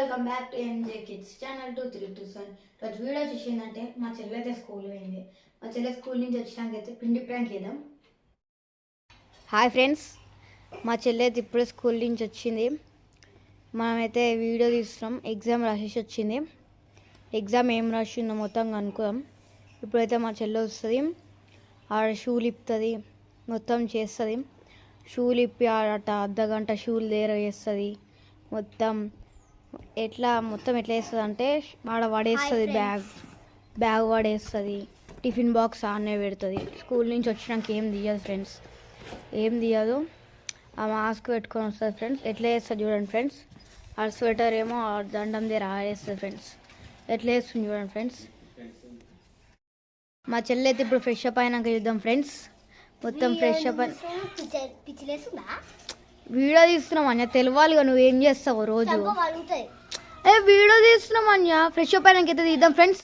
Welcome back to M J kids channel 2327. రోజు video చూసిందంటే మా చెల్లి అయితే స్కూల్ పోయింది. మా చెల్లె స్కూల్ నుంచి వచ్చినాకైతే పిండి ప్రాంక్ చేద్దాం. హాయ్ ఫ్రెండ్స్, మా చెల్లి అయితే ఇప్పుడే స్కూల్ నుంచి వచ్చింది. మనమైతే వీడియో తీస్తున్నాం. ఎగ్జామ్ రాసేసి వచ్చింది. ఎగ్జామ్ ఏం రాసిందో మొత్తం కనుక్కోదాం. ఇప్పుడైతే మా చెల్లి వస్తుంది, ఆడ షూలు ఇప్పుతుంది, మొత్తం చేస్తుంది. షూలు ఇప్పి ఆడట అర్ధగంట షూలు దేర వేస్తుంది. మొత్తం ఎట్లా వేస్తుంది అంటే ఆడ పడేస్తుంది, బ్యాగ్ పడేస్తుంది, టిఫిన్ బాక్స్ ఆడనే పెడుతుంది. స్కూల్ నుంచి వచ్చినాక ఏం తీయదు ఫ్రెండ్స్, ఏం తీయదు. ఆ మాస్క్ పెట్టుకొని వస్తుంది ఫ్రెండ్స్. ఎట్లా వేస్తుంది చూడండి ఫ్రెండ్స్. ఆ స్వెటర్ ఏమో దండం దగ్గర ఆడేస్తుంది ఫ్రెండ్స్. ఎట్లా వేస్తుంది చూడండి ఫ్రెండ్స్. మా చెల్లి అయితే ఇప్పుడు ఫ్రెష్ అప్ అయినాక చూద్దాం ఫ్రెండ్స్. మొత్తం ఫ్రెష్ అప్ వీడియో తీస్తున్నాం అన్న, తెలియాలిగా నువ్వేం చేస్తావు రోజు. వీడియో తీస్తున్నాం అన్న, ఫ్రెష్ అప్ అయినాక అయితే తీద్దాం ఫ్రెండ్స్.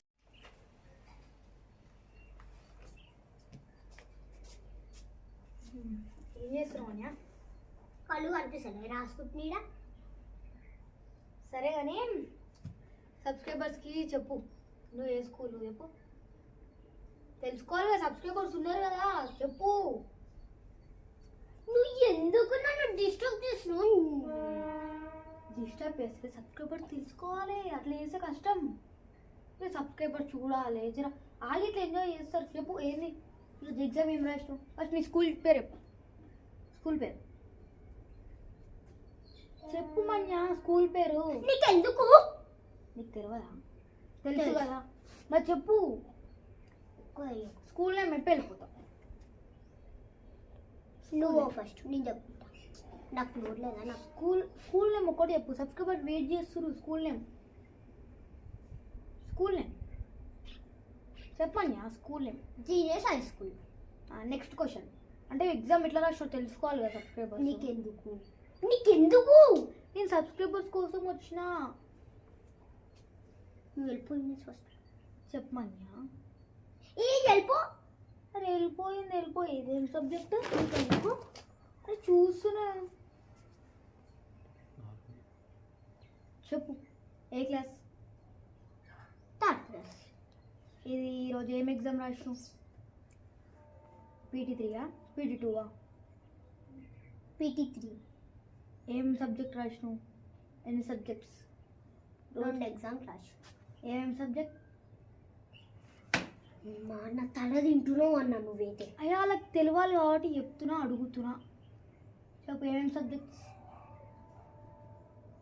ఏం చేస్తున్నాం అన్న? కళ్ళు కనిపిస్తాయి రాసుకుంటున్నా. సరే కానీ సబ్స్క్రైబర్స్కి చెప్పు, నువ్వు ఏ స్కూల్ చెప్పు, తెలుసుకోవాలి కదా. సబ్స్క్రైబర్స్ ఉన్నారు కదా, చెప్పు. నువ్వు ఎందుకు నన్ను డిస్టర్బ్ చేస్తున్నావు? డిస్టర్బ్ చేస్తే సబ్స్క్రైబర్ తెలుసుకోవాలి, అట్లా చేస్తే కష్టం. సబ్స్క్రైబర్ చూడాలి, జర ఆగి ఇట్లా ఎంజాయ్ చేస్తారు. చెప్పు ఏంది ఈరోజు ఎగ్జామ్ ఏం రాసినావు? ఫస్ట్ నీ స్కూల్ పేరు చెప్పు. స్కూల్ పేరు చెప్పు మన్యా, స్కూల్ పేరు. నీకెందుకు? నీకు తెలియదా? తెలుసు కదా మరి చెప్పు. స్కూల్ నేమ్ ఎప్పుడు వెళ్ళిపోతావు? నువ్వు ఫస్ట్ నేను చెప్తా. నాకు నోట్ లేదా? నా స్కూల్ నేమ్ ఒకటి చెప్పు. సబ్స్క్రైబర్ వెయిట్ చేస్తున్నారు. స్కూల్ నేమ్ చెప్పండి. School name genius high school. Next question అంటే ఎగ్జామ్ ఎట్లా రాసినావు తెలుసుకోవాలి కదా సబ్స్క్రైబర్. నీకెందుకు? నేను సబ్స్క్రైబర్స్ కోసం వచ్చిన. నువ్వు వెళ్ళిపోయింది ఫస్ట్ చెప్పమన్యా. వెళ్ళిపో. అరే వెళ్ళిపోయేది ఏం సబ్జెక్ట్? అరే చూస్తున్నా, చెప్పు. ఏ క్లాస్? Third class. ఇది ఈరోజు ఏం ఎగ్జామ్ రాసినావు? PT3 PT2? PT3. ఏం సబ్జెక్ట్ రాసినావు? ఎన్ని సబ్జెక్ట్స్? 2 ఎగ్జామ్స్ రాసి. ఏమేం సబ్జెక్ట్? మా నా తల తింటున్నావు అన్న నువ్వైతే. అయ్యా వాళ్ళకి తెలియాలి కాబట్టి చెప్తున్నా, అడుగుతున్నా. చెప్పు ఏమేం సబ్జెక్ట్స్?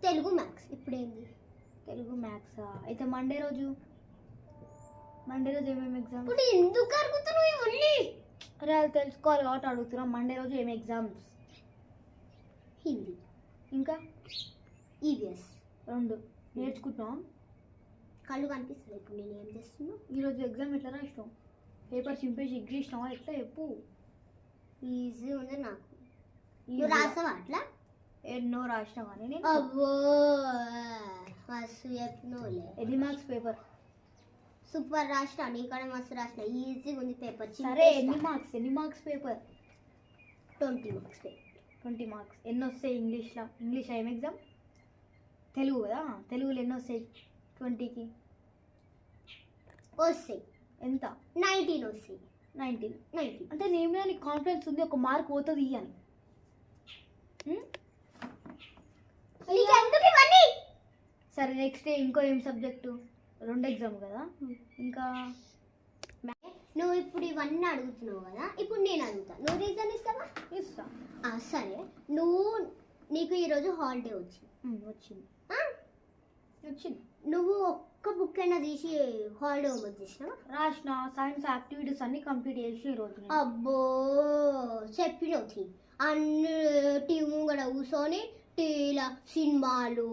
తెలుగు మ్యాథ్స్. ఇప్పుడేంది? తెలుగు మ్యాథ్సా? అయితే మండే రోజు ఏమేమి ఎగ్జామ్స్? ఇప్పుడు ఎందుకు అడుగుతున్నావు ఇవన్నీ? అరే అది తెలుసుకోవాలి కాబట్టి అడుగుతున్నా. మండే రోజు ఏమి ఎగ్జామ్స్? హిందీ ఇంకా EVS 2 నేర్చుకుంటున్నాం. కళ్ళు కనిపిస్తుంది. ఇప్పుడు నేను ఏం చేస్తున్నా? ఈరోజు ఎగ్జామ్ ఎట్లా రాసినావు? పేపర్ చింపేసి ఎగ్గిసినావా? ఎట్లా చెప్పు. ఈజీ ఉంది నాకు. నువ్వు రాసావా అట్లా? ఎన్నో రాసినా కానీ నేను. అవ్వో మస్తు చెప్పినోలే. ఎన్ని మార్క్స్ పేపర్? సూపర్ రాసిన. నీకన్నా మస్తు రాసిన. ఈజీగా ఉంది పేపర్. సరే ఎన్ని marks paper? 20 marks paper. 20 marks. ఎన్ని వస్తాయి ఇంగ్లీష్లో? ఇంగ్లీష్ ఏం ఎగ్జామ్? తెలుగు కదా. తెలుగులో ఎన్ని వస్తాయి 20కి? వస్తాయి. ఎంత? 19 వస్తాయి. 19 అంటే నీ మీద నీకు కాన్ఫిడెన్స్ ఉంది, ఒక మార్క్ పోతుంది అని. సరే నెక్స్ట్ ఇంకో ఏం సబ్జెక్టు? 2 ఎగ్జామ్ కదా. ఇంకా నువ్వు ఇప్పుడు ఇవన్నీ అడుగుతున్నావు కదా, ఇప్పుడు నేను అడుగుతా. నువ్వు రీజన్ ఇస్తావా? ఇస్తా. సరే నీకు ఈరోజు హాలిడే వచ్చింది. నువ్వు ఒక్క బుక్ అయినా తీసి హాలిడే హోంవర్క్ చేసినావా? రాసిన. సైన్స్ యాక్టివిటీస్ అన్ని కంప్లీట్ చేసి ఈరోజు. అబ్బో చెప్పినవి అన్ని టీవీ ముంగడ కూర్చొని టీవీల సినిమాలు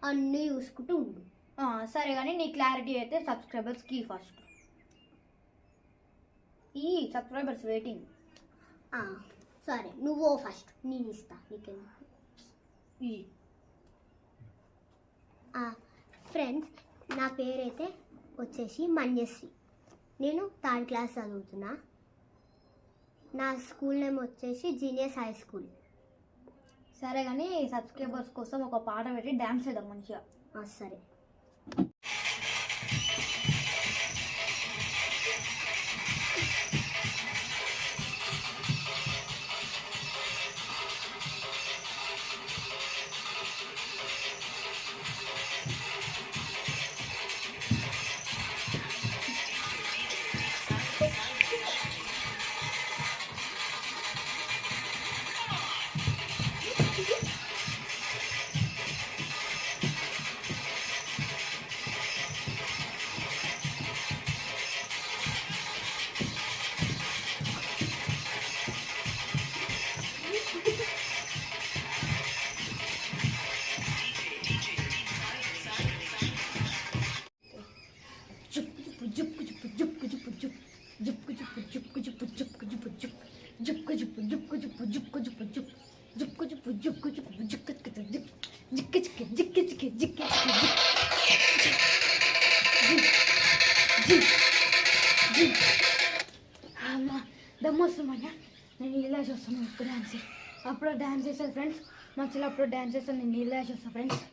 అన్నీ చూసుకుంటూ ఉండు. సరే కానీ నీ క్లారిటీ అయితే సబ్స్క్రైబర్స్కి ఫస్ట్. ఈ సబ్స్క్రైబర్స్ వెయిటింగ్. సరే నువ్వు ఫస్ట్, నేను ఇస్తా. నీకెందుకు? ఫ్రెండ్స్, నా పేరైతే వచ్చేసి మన్యశ్రీ. నేను 3rd క్లాస్ చదువుతున్నా. నా స్కూల్ నేమ్ వచ్చేసి జీనియస్ హై స్కూల్. సరే కానీ సబ్స్క్రైబర్స్ కోసం ఒక పాట పెట్టి డాన్స్ చేద్దాం మంచిగా. సరే. దమ్మొస్తుందమ్మా. నేను ఇలా చూస్తాను ఇప్పుడు డాన్స్. అప్పుడు డాన్స్ చేస్తాను ఫ్రెండ్స్. మా చెల్లి అప్పుడు డాన్స్ చేస్తాను, నేను ఇలా చూస్తాను ఫ్రెండ్స్.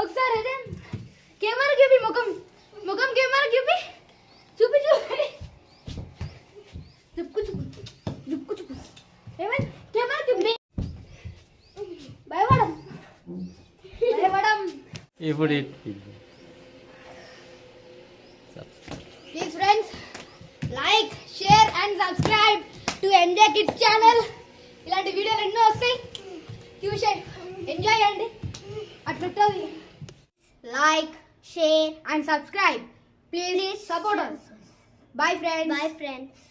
ఒకసారి అదే కెమెరా చూపి, ముఖం కెమెరా చూపి, చూపి జుక్కు ఏమైంది? కెమెరా చూపి. భయపడం ఇప్పుడు please friends, like, share and subscribe to enjoy kids channel. ఇలాంటి వీడియోలు ఎన్నో వస్తాయి, చూసే ఎంజాయ్ చేయండి. అట్లుంటుంది. Like, share and subscribe. Please support us. Bye friends. Bye friends.